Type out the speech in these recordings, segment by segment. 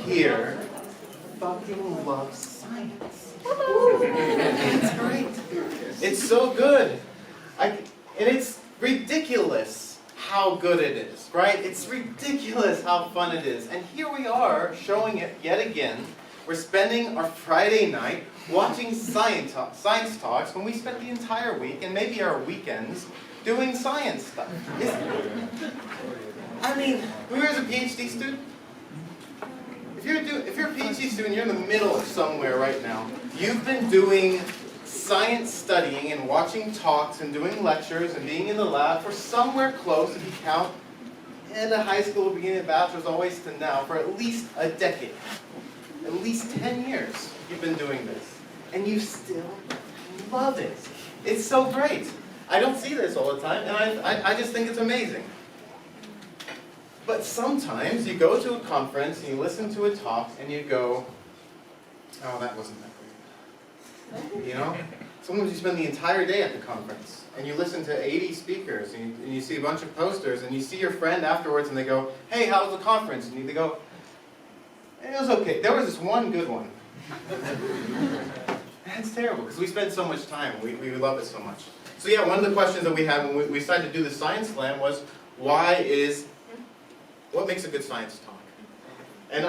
here fucking loves science. It's great. It's so good. And it's ridiculous how good it is, right? It's ridiculous how fun it is. And here we are showing it yet again. We're spending our Friday night watching science talks when we spent the entire week and maybe our weekends doing science stuff. I mean, who here is a PhD student? If you're a PhD student, you're in the middle of somewhere right now. You've been doing science studying and watching talks and doing lectures and being in the lab for somewhere close, if you count in the high school, beginning of bachelor's, always to now, for at least a decade. At least 10 years you've been doing this. And you still love it. It's so great. I don't see this all the time, and I just think it's amazing. But sometimes you go to a conference and you listen to a talk and you go, oh, that wasn't that great. You know? Sometimes you spend the entire day at the conference and you listen to 80 speakers and you see a bunch of posters and you see your friend afterwards and they go, hey, how was the conference? And they go, it was okay. There was this one good one. That's terrible because we spend so much time. We love it so much. So yeah, one of the questions that we had when we decided to do the Science Slam was, what makes a good science talk? And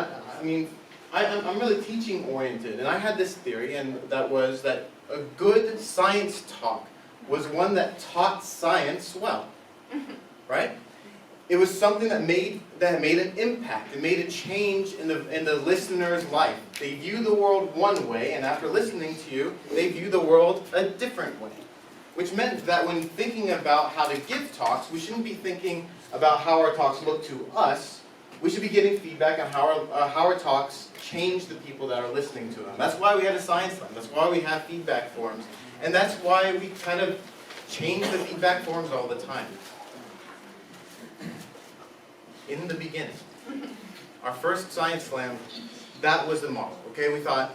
I'm really teaching oriented, and I had this theory, and that was that a good science talk was one that taught science well, right? It was something that made an impact. It made a change in the listener's life. They view the world one way, and after listening to you, they view the world a different way. Which meant that when thinking about how to give talks, we shouldn't be thinking about how our talks look to us. We should be getting feedback on how our talks change the people that are listening to them. That's why we had a science slam. That's why we have feedback forums. And that's why we kind of change the feedback forums all the time. In the beginning, our first science slam, that was the model. Okay, we thought,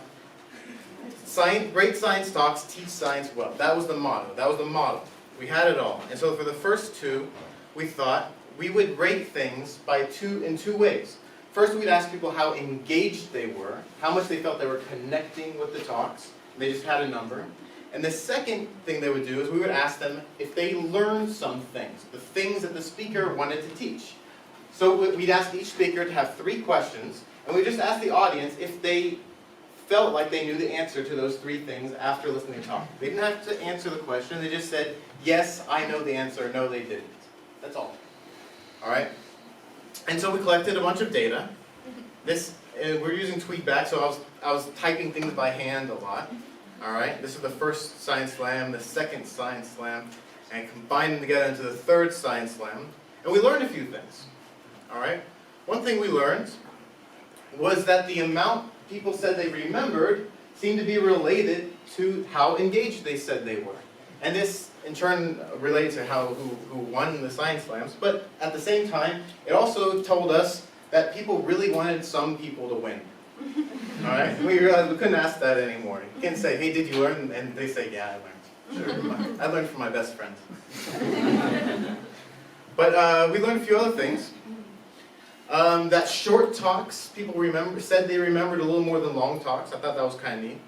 great science talks teach science well. That was the motto. That was the model. We had it all. And so for the first two, we thought we would rate things in two ways. First, we'd ask people how engaged they were, how much they felt they were connecting with the talks. They just had a number. And the second thing they would do is we would ask them if they learned some things, the things that the speaker wanted to teach. So we'd ask each speaker to have 3 questions, and we'd just ask the audience if they felt like they knew the answer to those 3 things after listening to talk. They didn't have to answer the question. They just said, yes, I know the answer. No, they didn't. That's all. All right? And so we collected a bunch of data. We're using TweetBack, so I was typing things by hand a lot. All right? This is the first Science Slam, the second Science Slam, and combined them together into the third Science Slam. And we learned a few things. All right? One thing we learned was that the amount people said they remembered seemed to be related to how engaged they said they were. And this, in turn, related to who won the Science Slams. But at the same time, it also told us that people really wanted some people to win. All right? We realized we couldn't ask that anymore. You can't say, hey, did you learn? And they say, yeah, I learned. Sure, I learned from my best friend. But we learned a few other things. That short talks, people said they remembered a little more than long talks. I thought that was kind of neat.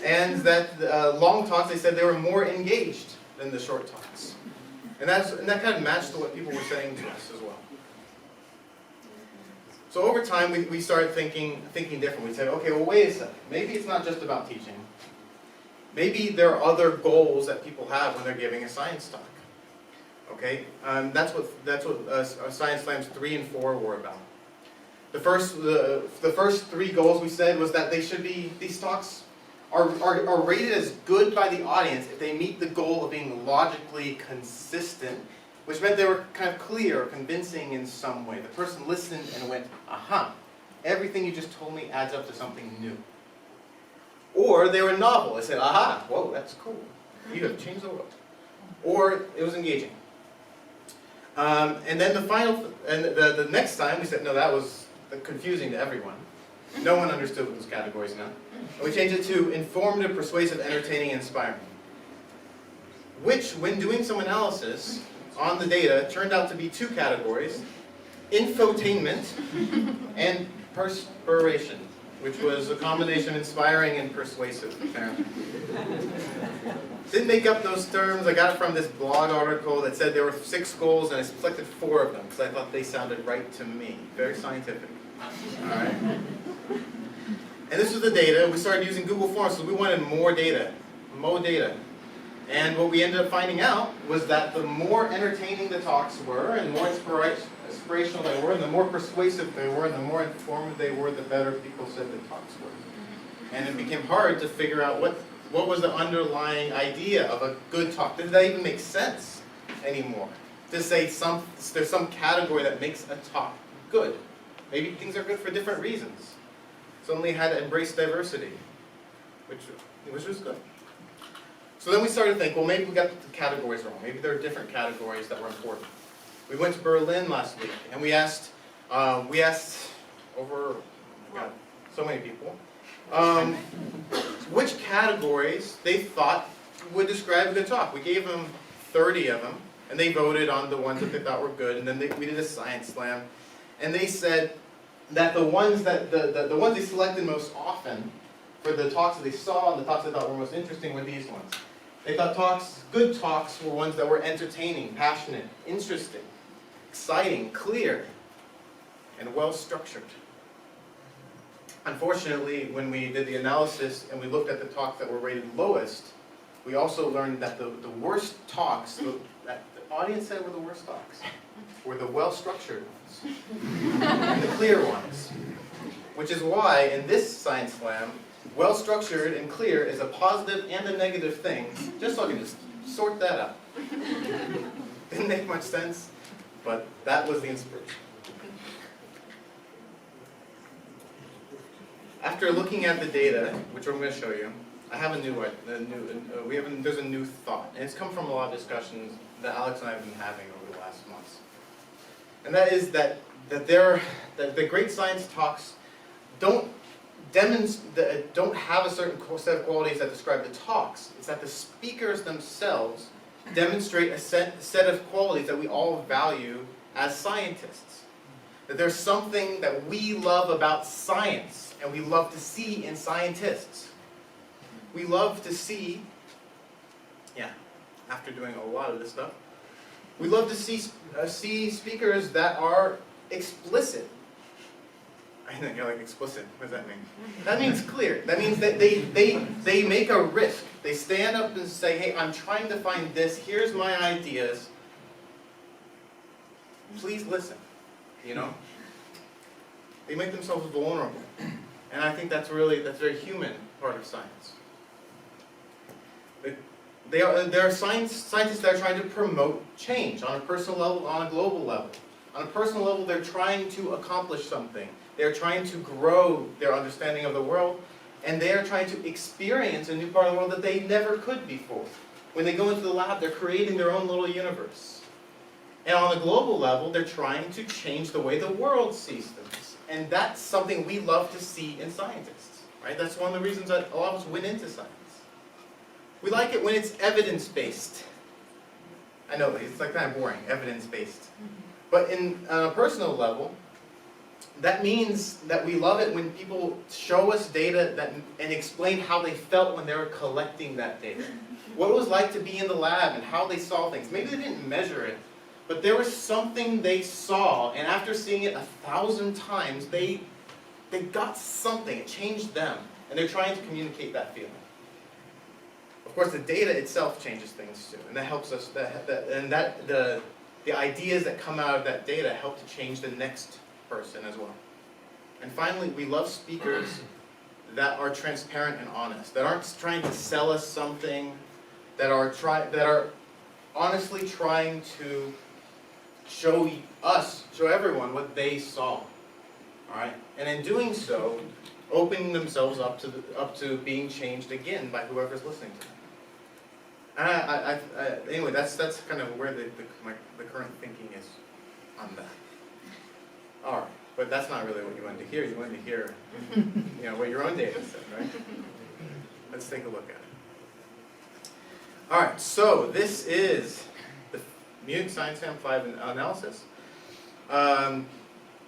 And that long talks, they said they were more engaged than the short talks. And that kind of matched to what people were saying to us as well. So over time, we started thinking different. We said, okay, well, wait a second. Maybe it's not just about teaching. Maybe there are other goals that people have when they're giving a science talk. Okay, that's what Science Slams 3 and 4 were about. The first 3 goals we said was that these talks are rated as good by the audience if they meet the goal of being logically consistent, which meant they were kind of clear or convincing in some way. The person listened and went, aha, everything you just told me adds up to something new. Or they were novel. They said, aha, whoa, that's cool. You have changed the world. Or it was engaging. And then the next time we said, no, that was confusing to everyone. No one understood what those categories meant. And we changed it to informative, persuasive, entertaining, inspiring. Which, when doing some analysis on the data, turned out to be 2 categories infotainment, and perspiration, which was a combination of inspiring and persuasive, apparently. Didn't make up those terms. I got it from this blog article that said there were 6 goals, and I selected 4 of them because I thought they sounded right to me. Very scientific. All right. And this was the data. We started using Google Forms, so we wanted more data. More data. And what we ended up finding out was that the more entertaining the talks were, and more inspirational they were, and the more persuasive they were, and the more informative they were, the better people said the talks were. And it became hard to figure out what was the underlying idea of a good talk. Did that even make sense anymore? To say there's some category that makes a talk good. Maybe things are good for different reasons. Suddenly had to embrace diversity, which was good. So then we started to think, well, maybe we got the categories wrong. Maybe there are different categories that were important. We went to Berlin last week, and we asked over, oh my God, so many people, which categories they thought would describe a good talk. We gave them 30 of them, and they voted on the ones that they thought were good, and then we did a science slam, and they said that the ones the ones they selected most often for the talks that they saw and the talks they thought were most interesting were these ones. They thought good talks were ones that were entertaining, passionate, interesting, exciting, clear, and well-structured. Unfortunately, when we did the analysis and we looked at the talks that were rated lowest, we also learned that the worst talks, that the audience said were the worst talks, were the well-structured ones, and the clear ones. Which is why, in this Science Slam, well-structured and clear is a positive and a negative thing, just so I can just sort that out. Didn't make much sense, but that was the inspiration. After looking at the data, which I'm going to show you, I have there's a new thought, and it's come from a lot of discussions that Alex and I have been having over the last months. And that is that the great science talks don't have a certain set of qualities that describe the talks. It's that the speakers themselves demonstrate a set of qualities that we all value as scientists. That there's something that we love about science, and we love to see in scientists. We love to see, after doing a lot of this stuff, we love to see speakers that are explicit. I think you're like, explicit. What does that mean? That means clear. That means that they make a risk. They stand up and say, hey, I'm trying to find this. Here's my ideas. Please listen. You know? They make themselves vulnerable. And I think that's a very human part of science. There are scientists that are trying to promote change on a personal level, on a global level. On a personal level, they're trying to accomplish something. They're trying to grow their understanding of the world, and they are trying to experience a new part of the world that they never could before. When they go into the lab, they're creating their own little universe. And on a global level, they're trying to change the way the world sees things. And that's something we love to see in scientists, right? That's one of the reasons that a lot of us went into science. We like it when it's evidence-based. I know, it's like kind of boring, evidence-based. But on a personal level, that means that we love it when people show us data and explain how they felt when they were collecting that data. What it was like to be in the lab and how they saw things. Maybe they didn't measure it, but there was something they saw, and after seeing it 1,000 times, they got something. It changed them, and they're trying to communicate that feeling. Of course, the data itself changes things too, and that helps us. The ideas that come out of that data help to change the next person as well. And finally, we love speakers that are transparent and honest, that aren't trying to sell us something, that are honestly trying to show everyone what they saw. All right, and in doing so, opening themselves up to being changed again by whoever's listening to them. Anyway, that's kind of where the current thinking is on that. All right, but that's not really what you wanted to hear. You wanted to hear, what your own data said, right? Let's take a look at it. All right, so this is the Munich Science Slam 5 analysis.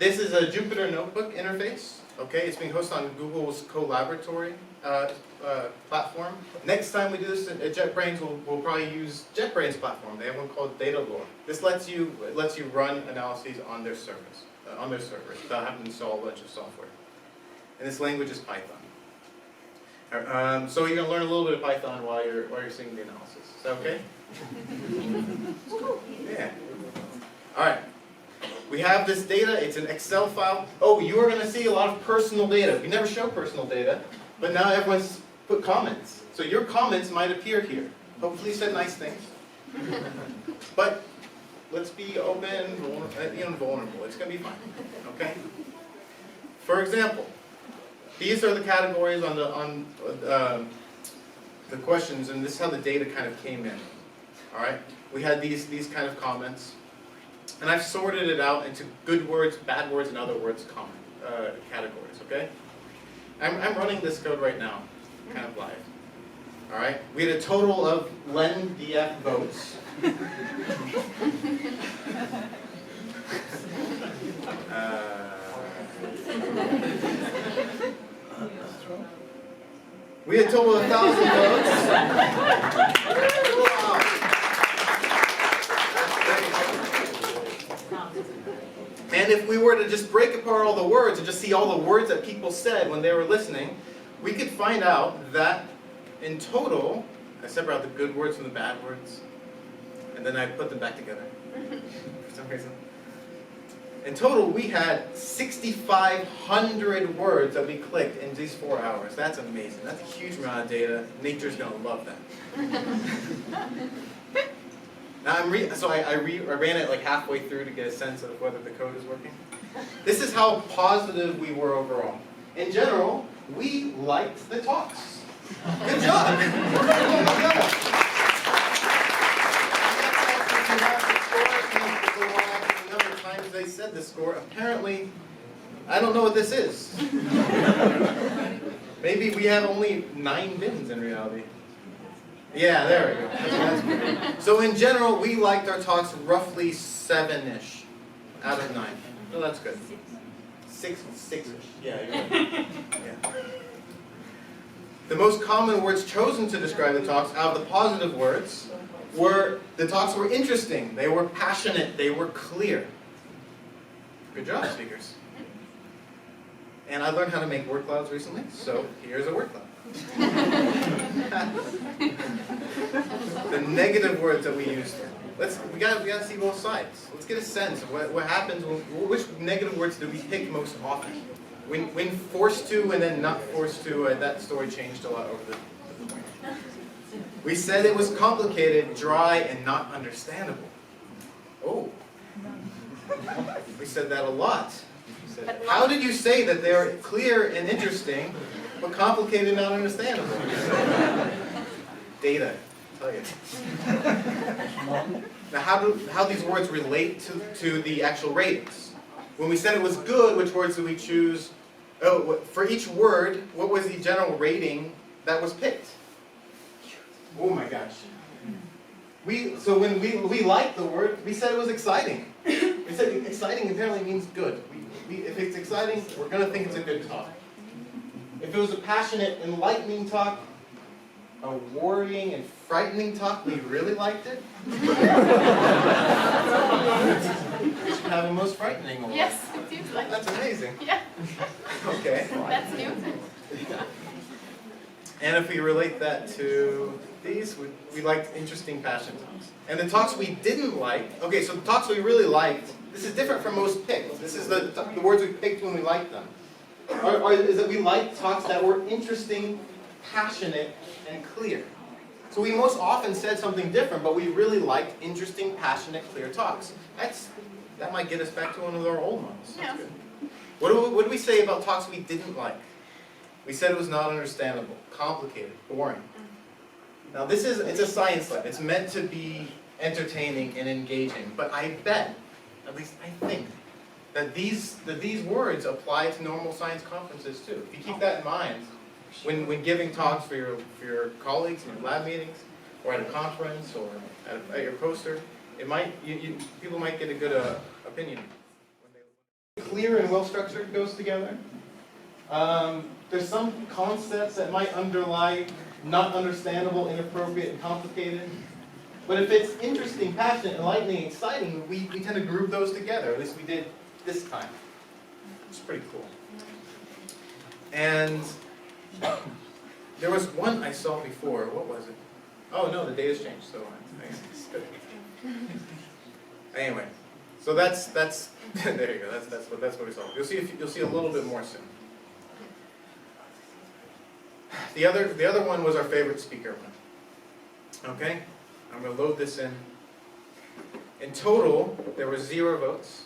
This is a Jupyter Notebook interface. Okay, it's being hosted on Google's Collaboratory platform. Next time we do this at JetBrains, we'll probably use JetBrains platform. They have one called DataLore. This lets you run analyses on their servers, without having to install a bunch of software. And this language is Python. So you're going to learn a little bit of Python while you're seeing the analysis. Is that okay? Yeah. All right. We have this data. It's an Excel file. Oh, you are going to see a lot of personal data. We never show personal data, but now everyone's put comments. So your comments might appear here. Hopefully you said nice things. But let's be open, vulnerable. It's going to be fine. Okay? For example, these are the categories on the questions, and this is how the data kind of came in. All right? We had these kind of comments. And I've sorted it out into good words, bad words, and other words categories, okay? I'm running this code right now, kind of live. All right? We had a total of LenDF votes. We had a total of 1,000 votes. And if we were to just break apart all the words and just see all the words that people said when they were listening, we could find out that in total, I separate out the good words from the bad words, and then I put them back together for some reason. In total, we had 6,500 words that we clicked in these 4 hours. That's amazing. That's a huge amount of data. Nature's going to love that. Now I ran it like halfway through to get a sense of whether the code is working. This is how positive we were overall. In general, we liked the talks. Good job! Oh my God. The number of times they said the score, apparently, I don't know what this is. Maybe we have only 9 bins in reality. Yeah, there we go. That's good. So in general, we liked our talks roughly 7-ish out of 9. So that's good. 6-ish. Yeah, you're right. Yeah. The most common words chosen to describe the talks out of the positive words were, the talks were interesting, they were passionate, they were clear. Good job, speakers. And I learned how to make word clouds recently, so here's a word cloud. The negative words that we used. We gotta see both sides. Let's get a sense of what happens which negative words do we pick most often. When forced to and then not forced to, that story changed a lot over the point. We said it was complicated, dry, and not understandable. Oh. We said that a lot. How did you say that they're clear and interesting, but complicated and not understandable? Data, I'll tell you. Now, how these words relate to the actual ratings? When we said it was good, which words did we choose? Oh, for each word, what was the general rating that was picked? Oh my gosh. So when we liked the word, we said it was exciting. We said exciting apparently means good. If it's exciting, we're going to think it's a good talk. If it was a passionate, enlightening talk, a worrying and frightening talk, we really liked it. We should have a most frightening one. Yes, it seems like That's amazing. Yeah. Okay. That's new. And if we relate that to these, we liked interesting, passionate talks. And the talks we didn't like, okay, so the talks we really liked, this is different from most picked. This is the words we picked when we liked them. Is that we liked talks that were interesting, passionate, and clear. So we most often said something different, but we really liked interesting, passionate, clear talks. That might get us back to one of our old models. Yeah. Good. What do we say about talks we didn't like? We said it was not understandable, complicated, boring. Now it's a science lab. It's meant to be entertaining and engaging, but I bet, at least I think, that these words apply to normal science conferences too. If you keep that in mind, when giving talks for your colleagues in your lab meetings, or at a conference, or at your poster, people might get a good opinion. Clear and well-structured goes together. There's some concepts that might underlie not understandable, inappropriate, and complicated. But if it's interesting, passionate, enlightening, exciting, we tend to group those together. At least we did this time. It's pretty cool. And there was one I saw before. What was it? Oh no, the data's changed. So it's good. Anyway, so that's there you go. That's what we saw. You'll see a little bit more soon. The other one was our favorite speaker one. Okay, I'm going to load this in. In total, there were 0 votes.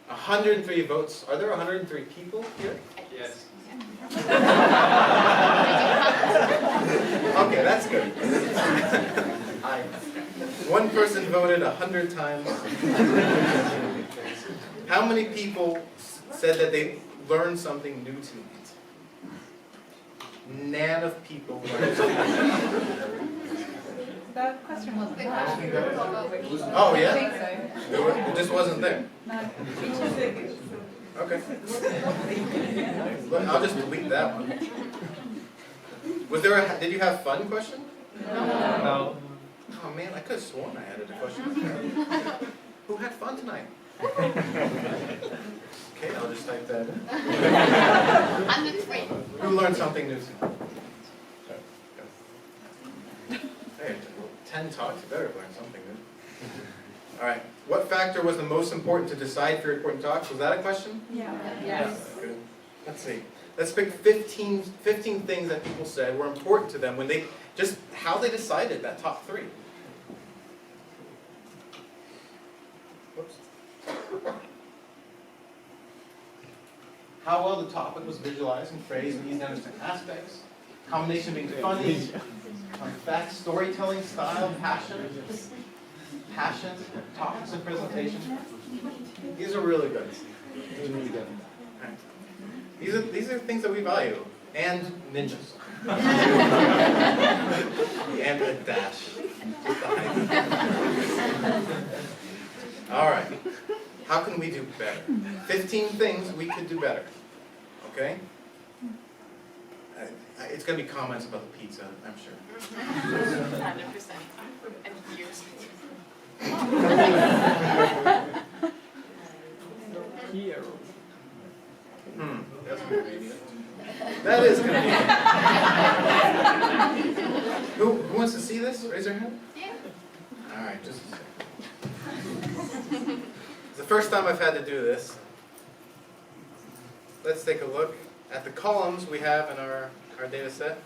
103 votes. Are there 103 people here? Yes. Okay, that's good. One person voted 100 times. How many people said that they learned something new tonight? None of people learned something new. The question wasn't there. Oh, yeah? I think so. It just wasn't there. No. Okay. Look, I'll just delete that one. Was there a did you have fun question? No. Oh man, I could have sworn I added a question. Who had fun tonight? Okay, I'll just type that in. 103. Who learned something new tonight? Hey, 10 talks, you better learn something new. All right. What factor was the most important to decide for your important talks? Was that a question? Yeah. Yes. Good. Let's see. Let's pick 15 things that people said were important to them when they, just how they decided that top 3. Whoops. How well the topic was visualized and phrased and easy to understand aspects. Combination being funny, facts, storytelling style, passion, topics and presentation. These are really good. Right. These are things that we value. And ninjas. And a dash. All right. How can we do better? 15 things we could do better. Okay? It's going to be comments about the pizza, I'm sure. 100%. And years. That's going to be it. That is going to be it. Who wants to see this? Raise their hand. Yeah. All right, just a second. It's the first time I've had to do this. Let's take a look at the columns we have in our data set.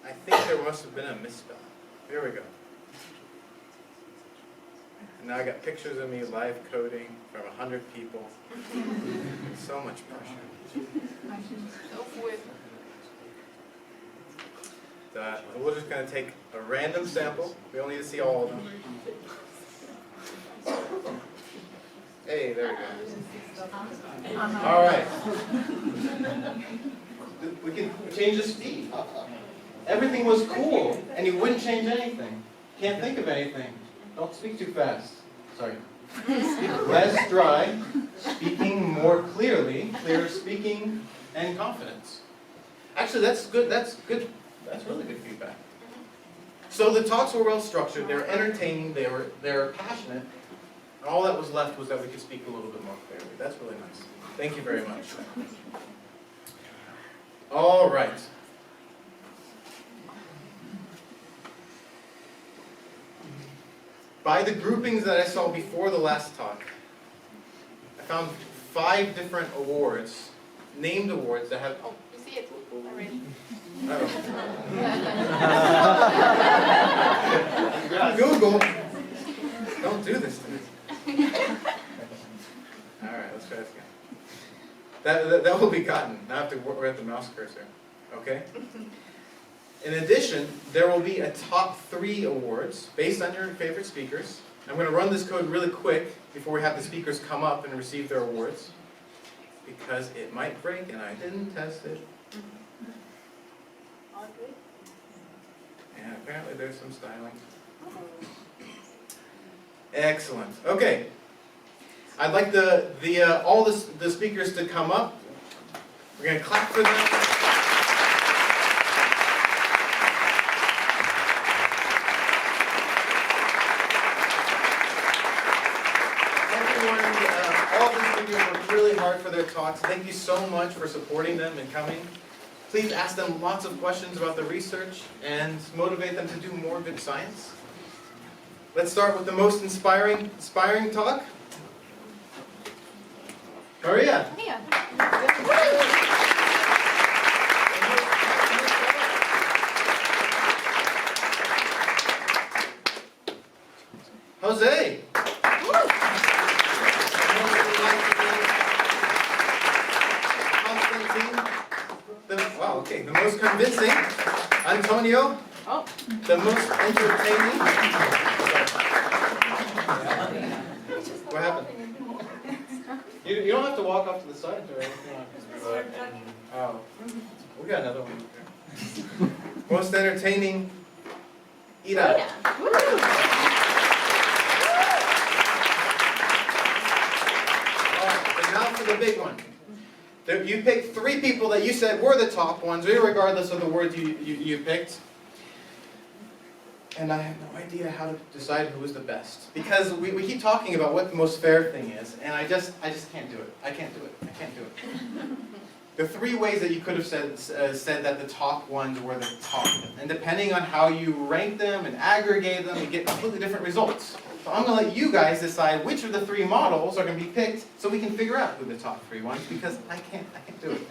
I think there must have been a misspell. Here we go. And now I got pictures of me live coding from 100 people. So much pressure. We're just going to take a random sample. We don't need to see all of them. Hey, there we go. All right. We can change the speed. Everything was cool, and you wouldn't change anything. Can't think of anything. Don't speak too fast. Sorry. Less dry, speaking more clearly, clearer speaking, and confidence. Actually, that's good. That's good. That's really good feedback. So the talks were well structured. They were entertaining. They were passionate. And all that was left was that we could speak a little bit more clearly. That's really nice. Thank you very much. All right. By the groupings that I saw before the last talk, I found 5 different awards, named awards that have... Oh, you see it already? Google, don't do this to me. All right, let's try this again. That will be gotten. Now I have to work at the mouse cursor. Okay? In addition, there will be a top 3 awards based on your favorite speakers. I'm going to run this code really quick before we have the speakers come up and receive their awards, because it might break and I didn't test it. And apparently there's some styling. Excellent. Okay. I'd like all the speakers to come up. We're going to clap for them. All these speakers worked really hard for their talks. Thank you so much for supporting them and coming. Please ask them lots of questions about the research and motivate them to do more good science. Let's start with the most inspiring talk. Maria. Mia. Jose. Wow, okay. The most convincing. Antonio. Oh. The most entertaining. What happened? You don't have to walk off to the side or anything. Oh, we got another one. Most entertaining. Ida. And now for the big one. You picked 3 people that you said were the top ones, regardless of the words you picked. And I have no idea how to decide who is the best. Because we keep talking about what the most fair thing is, and I just can't do it. I can't do it. The 3 ways that you could have said that the top ones were the top. And depending on how you rank them and aggregate them, you get completely different results. So I'm going to let you guys decide which of the 3 models are going to be picked so we can figure out who the top 3 ones, because I can't do it.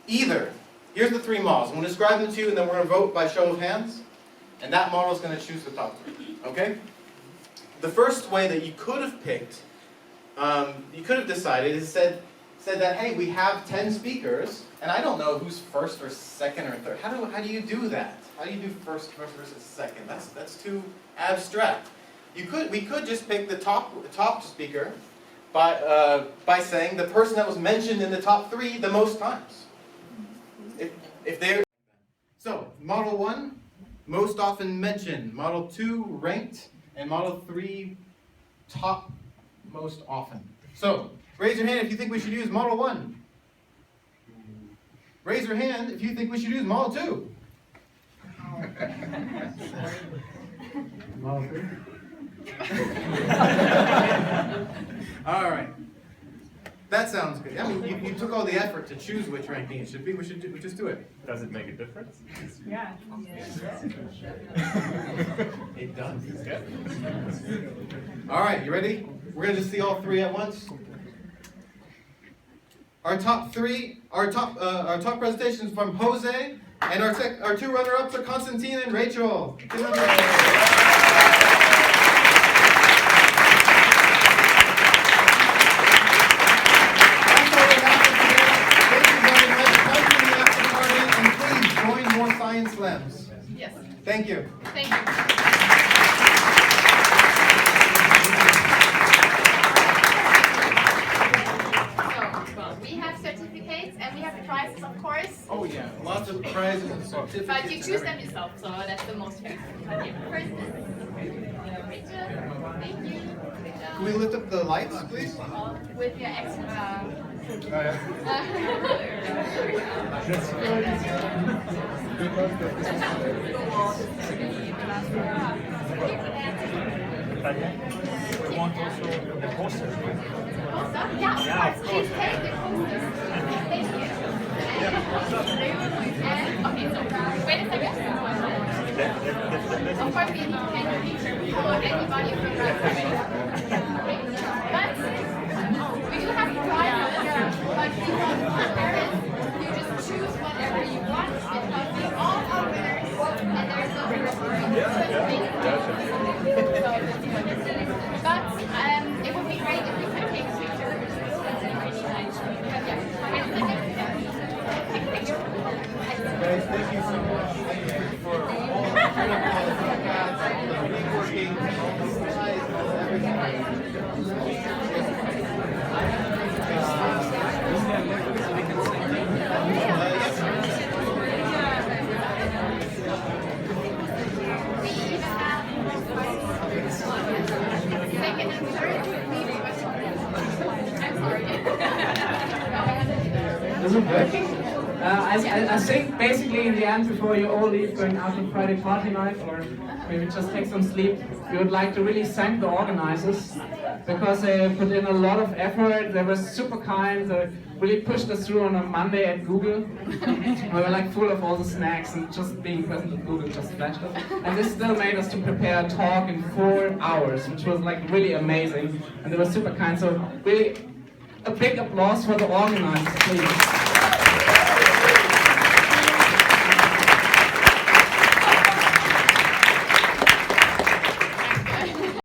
Either, here's the 3 models. I'm going to describe them to you, and then we're going to vote by show of hands. And that model is going to choose the top 3. Okay? The first way that you could have picked, you could have decided, is said that, hey, we have 10 speakers, and I don't know who's first or second or third. How do you do that? How do you do first versus second? That's too abstract. We could just pick the top speaker by saying the person that was mentioned in the top 3 the most times. If they're so model 1. Most often mentioned, model 2 ranked, and model 3 top most often. So, raise your hand if you think we should use model 1. Raise your hand if you think we should use model 2. Model 3? All right. That sounds good. I mean, you took all the effort to choose which ranking it should be. We just do it. Does it make a difference? Yeah. It does. Yeah. All right, you ready? We're gonna just see all 3 at once. Our top presentations from Jose, and our 2 runner-ups are Konstantin and Rachel. Science Slams. Yes. Thank you. Thank you. So, we have certificates and we have prizes, of course. Oh yeah, lots of prizes and certificates. But you choose them yourself, so that's the most fair. Okay, first is Rachel. Thank you. Can we lift up the lights, please? With your extra. We want also the poster. Yeah, of course. Please take the poster. Thank you. And, okay, so wait a second. Of course, we need any picture for anybody from that. But we do have prizes, but because you just choose whatever you want, because we all are winners, and there's no but it would be great if we could take pictures. Guys, thank you so much for all the working, all the slides, everything. Is it working? I think basically in the end, before you all leave going out on Friday party night or maybe just take some sleep, we would like to really thank the organizers because they put in a lot of effort. They were super kind. They really pushed us through on a Monday at Google. We were like full of all the snacks and just being present at Google just flashed us. And this still made us to prepare a talk in 4 hours, which was like really amazing. And they were super kind. So really a big applause for the organizers, please.